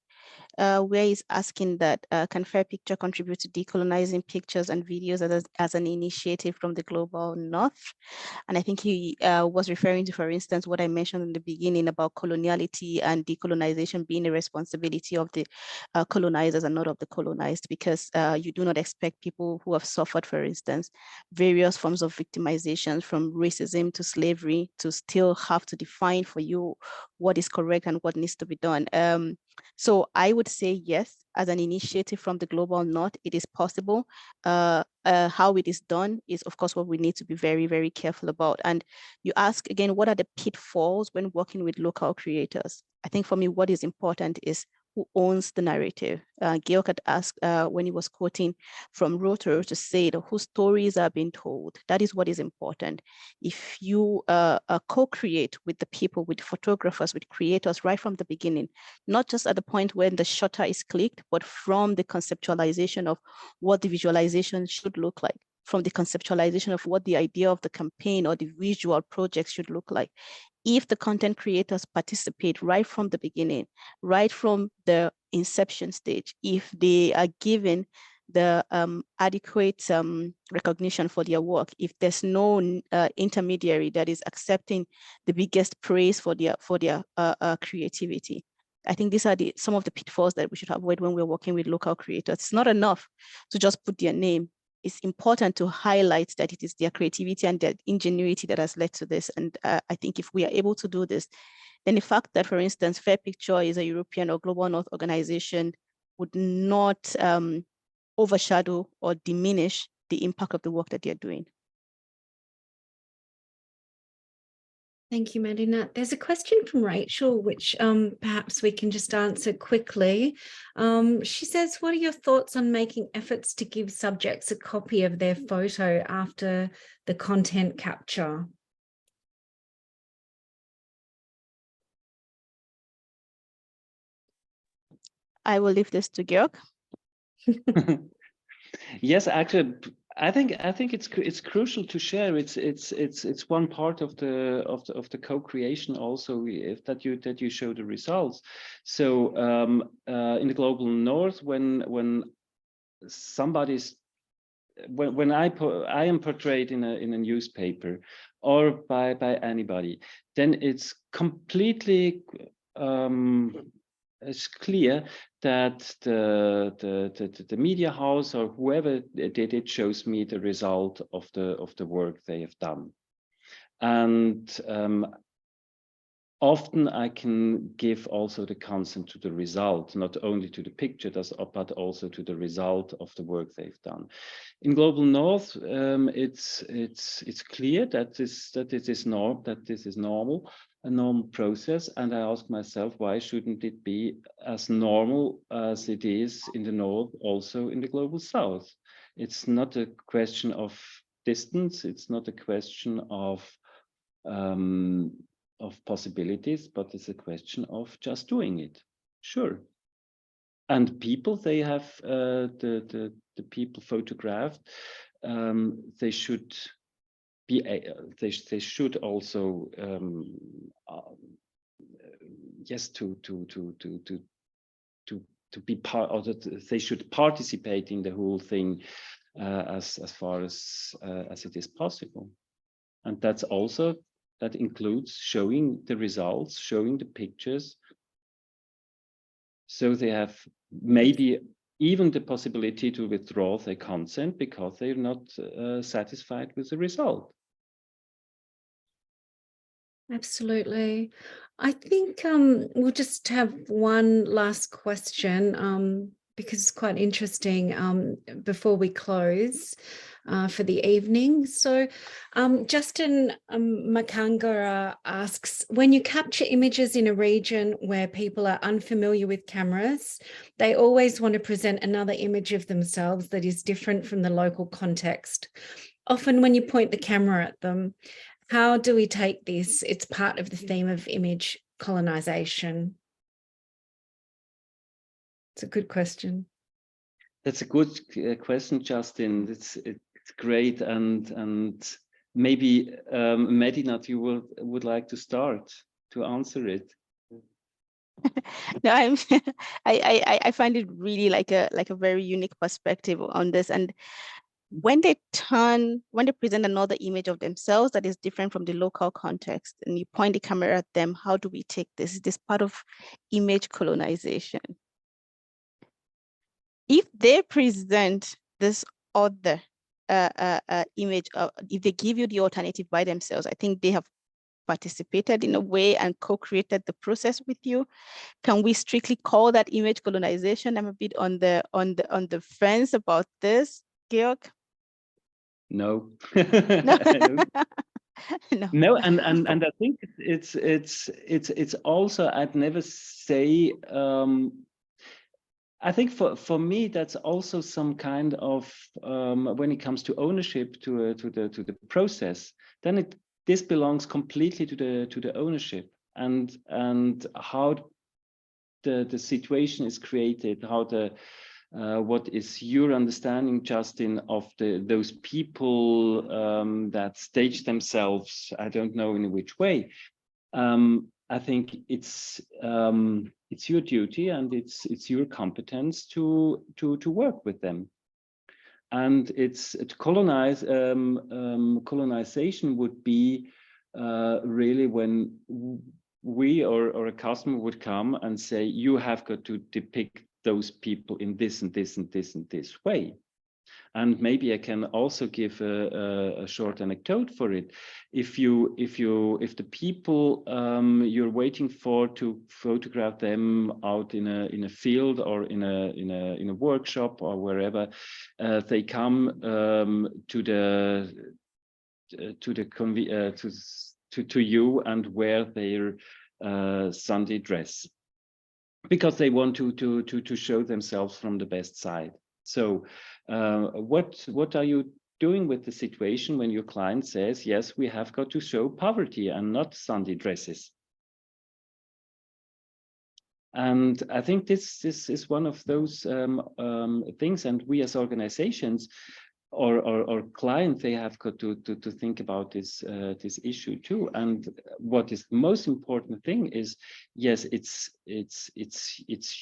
where he's asking that can Fairpicture contribute to decolonizing pictures and videos as an initiative from the global north? And I think he was referring to, for instance, what I mentioned in the beginning about coloniality and decolonization being a responsibility of the colonizers and not of the colonized, because you do not expect people who have suffered, for instance, various forms of victimization from racism to slavery to still have to define for you what is correct and what needs to be done. So I would say yes, as an initiative from the global north, it is possible. How it is done is, of course, what we need to be very, very careful about. And you ask again, what are the pitfalls when working with local creators? I think for me, what is important is who owns the narrative. Georg had asked when he was quoting from Rotor to say that whose stories are being told. That is what is important. If you co-create with the people, with photographers, with creators right from the beginning, not just at the point when the shutter is clicked, but from the conceptualization of what the visualization should look like, from the conceptualization of what the idea of the campaign or the visual project should look like. If the content creators participate right from the beginning, right from the inception stage, if they are given the adequate recognition for their work, if there's no intermediary that is accepting the biggest praise for their creativity, I think these are some of the pitfalls that we should avoid when we're working with local creators. It's not enough to just put their name. It's important to highlight that it is their creativity and their ingenuity that has led to this. And I think if we are able to do this, then the fact that, for instance, Fairpicture is a European or Global North organization would not overshadow or diminish the impact of the work that they're doing. Thank you, Medinat. There's a question from Rachel, which perhaps we can just answer quickly. She says, what are your thoughts on making efforts to give subjects a copy of their photo after the content capture? I will leave this to Jörg. Yes, actually, I think it's crucial to share. It's one part of the co-creation also, if that you show the results. So in the global north, when I am portrayed in a newspaper or by anybody, then it's completely it's clear that the media house or whoever did it shows me the result of the work they have done. And often I can give also the consent to the result, not only to the picture, but also to the result of the work they've done. In Global North, it's clear that this is normal, a normal process, and I ask myself, why shouldn't it be as normal as it is in the North, also in the Global South? It's not a question of distance, it's not a question of possibilities, but it's a question of just doing it. Sure. And people, they have the people photographed, they should be they should also yes to be part of it. They should participate in the whole thing as far as it is possible. And that includes showing the results, showing the pictures, so they have maybe even the possibility to withdraw their consent because they're not satisfied with the result. Absolutely. I think we'll just have one last question because it's quite interesting before we close. for the evening. So Justin Makangara asks, when you capture images in a region where people are unfamiliar with cameras, they always want to present another image of themselves that is different from the local context. Often when you point the camera at them, how do we take this? It's part of the theme of image colonization. It's a good question. That's a good question, Justin. It's great, and maybe Medinat, you would like to start to answer it. No, I find it really like a very unique perspective on this. And when they present another image of themselves that is different from the local context, and you point the camera at them, how do we take this? Is this part of image colonization? If they present this other image, if they give you the alternative by themselves, I think they have participated in a way and co-created the process with you. Can we strictly call that image colonization? I'm a bit on the fence about this, Georg. No. No. No. No, and I think it's also, I'd never say, I think for me that's also some kind of when it comes to ownership to the process, then this belongs completely to the ownership and how the situation is created, how what is your understanding, Justin, of those people that stage themselves? I don't know in which way. I think it's your duty and it's your competence to work with them. And it's to colonize. Colonization would be really when we or a customer would come and say, you have got to depict those people in this and this and this and this way. And maybe I can also give a short anecdote for it. If the people you're waiting for to photograph them out in a field or in a workshop or wherever, they come to you and wear their Sunday dress, because they want to show themselves from the best side. So what are you doing with the situation when your client says, yes, we have got to show poverty and not Sunday dresses? And I think this is one of those things, and we as organizations or clients, they have got to think about this issue too. And what is the most important thing is, yes, it's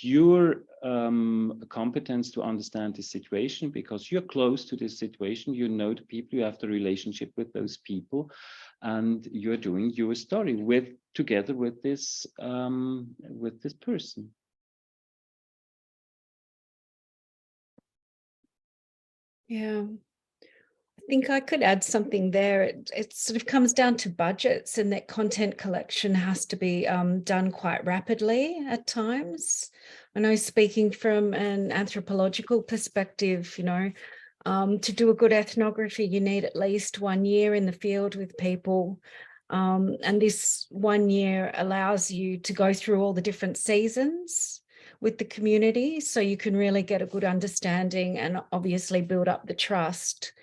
your competence to understand the situation, because you're close to this situation, you know the people, you have the relationship with those people, and you're doing your story together with this person. Yeah, I think I could add something there. It sort of comes down to budgets, and that content collection has to be done quite rapidly at times. I know, speaking from an anthropological perspective, you know, to do a good ethnography, you need at least 1 year in the field with people. And this 1 year allows you to go through all the different seasons with the community, so you can really get a good understanding and obviously build up the trust.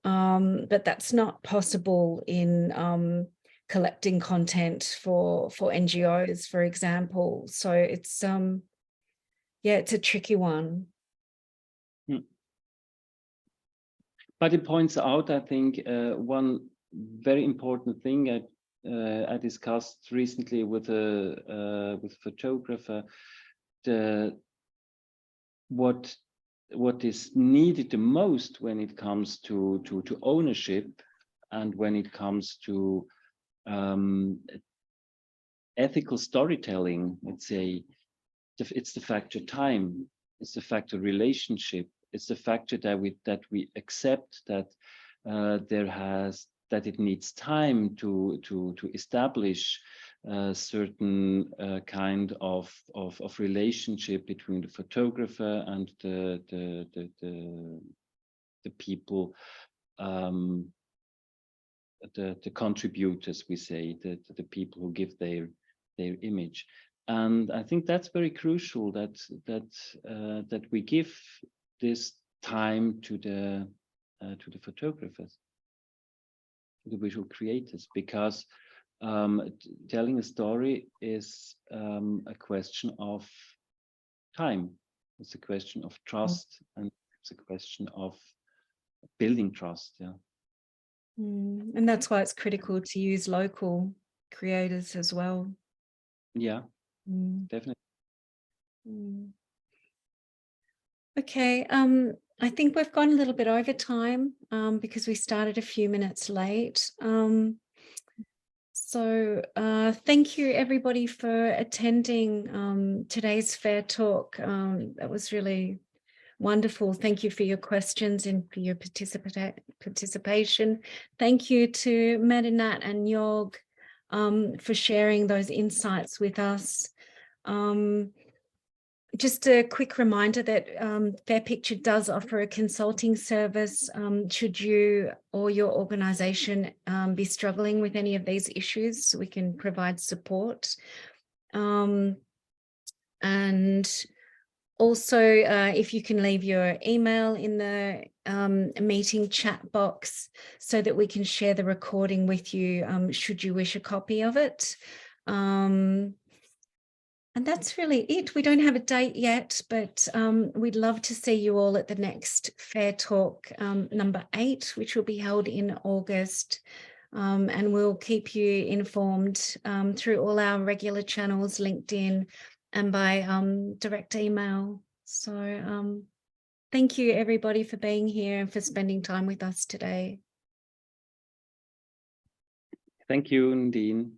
But that's not possible in collecting content for NGOs, for example. So it's yeah, it's a tricky one. But it points out, I think, one very important thing I discussed recently with a photographer. What is needed the most when it comes to ownership, and when it comes to ethical storytelling, let's say, it's the factor time, it's the factor relationship, it's the factor that we accept that that it needs time to establish a certain kind of relationship between the photographer and the people the contributors, we say, the people who give their image. And I think that's very crucial, that we give this time to the photographers, to the visual creators, because telling a story is a question of time. It's a question of trust, and it's a question of building trust. Yeah. And that's why it's critical to use local creators as well. Yeah, definitely. Okay, I think we've gone a little bit over time because we started a few minutes late. So thank you everybody for attending today's Fair Talk. That was really wonderful. Thank you for your questions and for your participation. Thank you to Medinat and Jörg for sharing those insights with us. Just a quick reminder that Fairpicture does offer a consulting service should you or your organisation be struggling with any of these issues, so we can provide support. And also, if you can leave your email in the meeting chat box so that we can share the recording with you should you wish a copy of it. And that's really it. We don't have a date yet, but we'd love to see you all at the next Fair Talk number 8, which will be held in August. And we'll keep you informed through all our regular channels, LinkedIn, and by direct email. So thank you everybody for being here and for spending time with us today. Thank you, Nadine.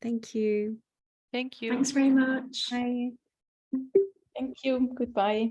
Thank you. Thank you. Thanks very much. Bye. Thank you. Goodbye.